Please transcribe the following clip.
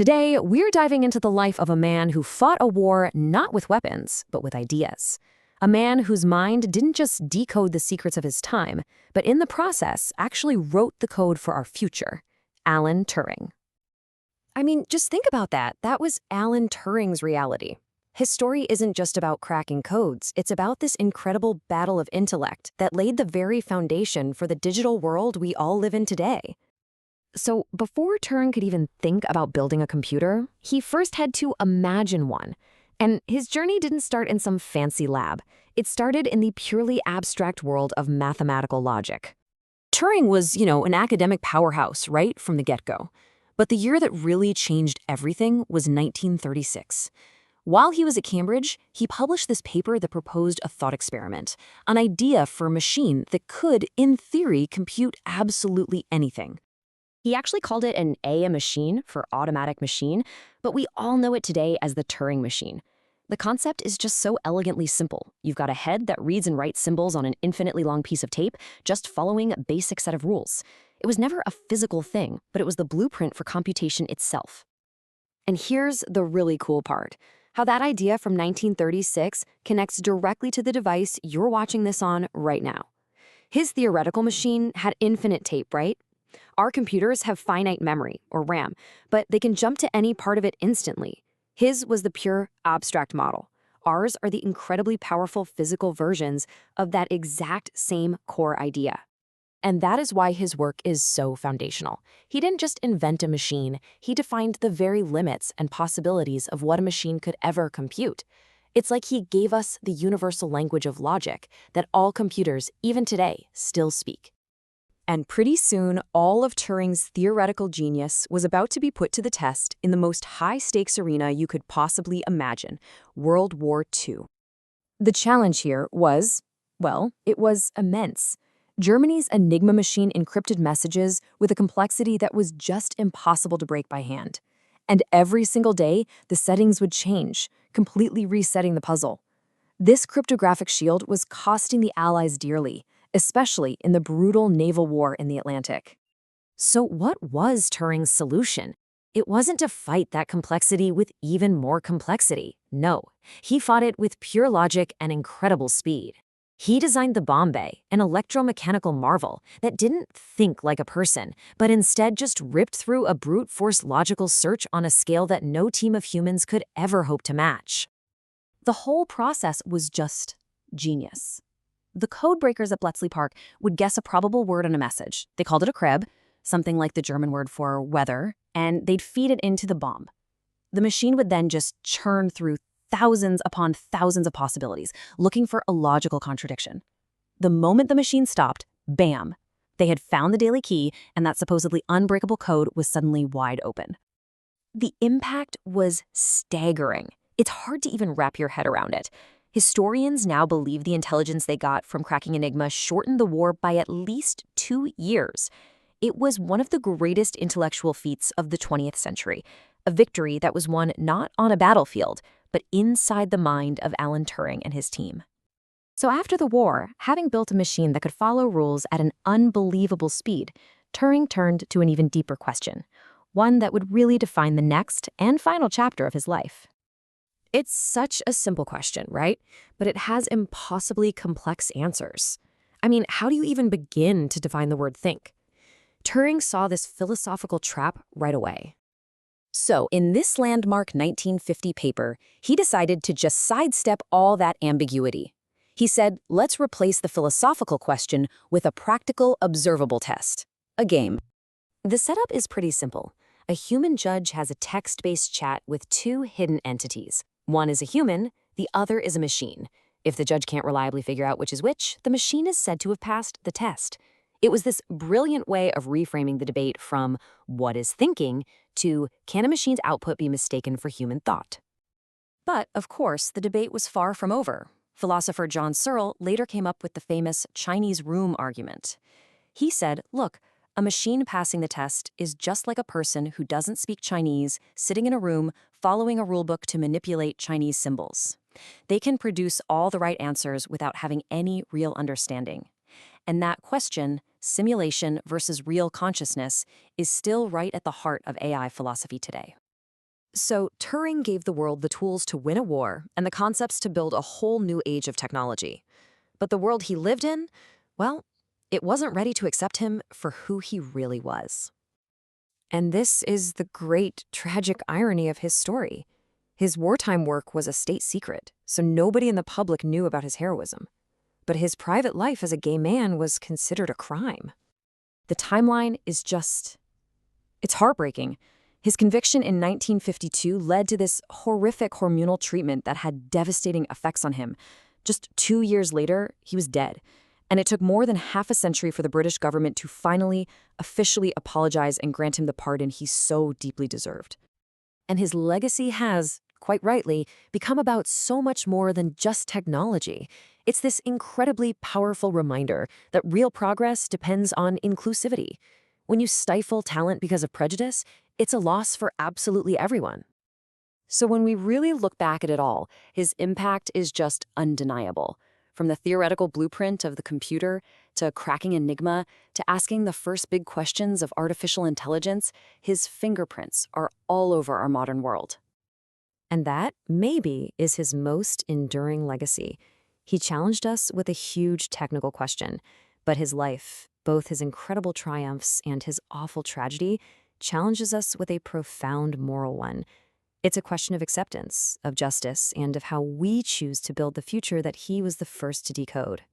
Today, we're diving into the life of a man who fought a war not with weapons, but with ideas. A man whose mind didn't just decode the secrets of his time, but in the process actually wrote the code for our future. Alan Turing. I mean, just think about that. That was Alan Turing's reality. His story isn't just about cracking codes, it's about this incredible battle of intellect that laid the very foundation for the digital world we all live in today. So before Turing could even think about building a computer, he first had to imagine one. And his journey didn't start in some fancy lab. It started in the purely abstract world of mathematical logic. Turing was, an academic powerhouse right from the get-go. But the year that really changed everything was 1936. While he was at Cambridge, he published this paper that proposed a thought experiment, an idea for a machine that could, in theory, compute absolutely anything. He actually called it an A machine for automatic machine, but we all know it today as the Turing machine. The concept is just so elegantly simple. You've got a head that reads and writes symbols on an infinitely long piece of tape, just following a basic set of rules. It was never a physical thing, but it was the blueprint for computation itself. And here's the really cool part. How that idea from 1936 connects directly to the device you're watching this on right now. His theoretical machine had infinite tape, right? Our computers have finite memory, or RAM, but they can jump to any part of it instantly. His was the pure, abstract model. Ours are the incredibly powerful physical versions of that exact same core idea. And that is why his work is so foundational. He didn't just invent a machine, he defined the very limits and possibilities of what a machine could ever compute. It's like he gave us the universal language of logic that all computers, even today, still speak. And pretty soon, all of Turing's theoretical genius was about to be put to the test in the most high-stakes arena you could possibly imagine, World War II. The challenge here was, it was immense. Germany's Enigma machine encrypted messages with a complexity that was just impossible to break by hand. And every single day, the settings would change, completely resetting the puzzle. This cryptographic shield was costing the Allies dearly, especially in the brutal naval war in the Atlantic. So what was Turing's solution? It wasn't to fight that complexity with even more complexity. No, he fought it with pure logic and incredible speed. He designed the bomb bay, an electromechanical marvel that didn't think like a person, but instead just ripped through a brute force logical search on a scale that no team of humans could ever hope to match. The whole process was just genius. The code breakers at Bletchley Park would guess a probable word on a message. They called it a crib, something like the German word for weather, and they'd feed it into the bomb. The machine would then just churn through thousands upon thousands of possibilities, looking for a logical contradiction. The moment the machine stopped, bam, they had found the daily key, and that supposedly unbreakable code was suddenly wide open. The impact was staggering. It's hard to even wrap your head around it. Historians now believe the intelligence they got from cracking Enigma shortened the war by at least 2 years. It was one of the greatest intellectual feats of the 20th century, a victory that was won not on a battlefield, but inside the mind of Alan Turing and his team. So after the war, having built a machine that could follow rules at an unbelievable speed, Turing turned to an even deeper question, one that would really define the next and final chapter of his life. It's such a simple question, right? But it has impossibly complex answers. I mean, how do you even begin to define the word think? Turing saw this philosophical trap right away. So, in this landmark 1950 paper, he decided to just sidestep all that ambiguity. He said, let's replace the philosophical question with a practical, observable test, a game. The setup is pretty simple. A human judge has a text-based chat with two hidden entities. One is a human, the other is a machine. If the judge can't reliably figure out which is which, the machine is said to have passed the test. It was this brilliant way of reframing the debate from what is thinking to can a machine's output be mistaken for human thought? But, of course, the debate was far from over. Philosopher John Searle later came up with the famous Chinese room argument. He said, look, a machine passing the test is just like a person who doesn't speak Chinese, sitting in a room, following a rulebook to manipulate Chinese symbols. They can produce all the right answers without having any real understanding. And that question, simulation versus real consciousness, is still right at the heart of AI philosophy today. So, Turing gave the world the tools to win a war and the concepts to build a whole new age of technology. But the world he lived in, well, it wasn't ready to accept him for who he really was. And this is the great, tragic irony of his story. His wartime work was a state secret, so nobody in the public knew about his heroism. But his private life as a gay man was considered a crime. The timeline is it's heartbreaking. His conviction in 1952 led to this horrific hormonal treatment that had devastating effects on him. Just 2 years later, he was dead. And it took more than half a century for the British government to finally, officially apologize and grant him the pardon he so deeply deserved. And his legacy has, quite rightly, become about so much more than just technology. It's this incredibly powerful reminder that real progress depends on inclusivity. When you stifle talent because of prejudice, it's a loss for absolutely everyone. So when we really look back at it all, his impact is just undeniable. From the theoretical blueprint of the computer, to cracking Enigma, to asking the first big questions of artificial intelligence, his fingerprints are all over our modern world. And that, maybe, is his most enduring legacy. He challenged us with a huge technical question, but his life, both his incredible triumphs and his awful tragedy, challenges us with a profound moral one. It's a question of acceptance, of justice, and of how we choose to build the future that he was the first to decode.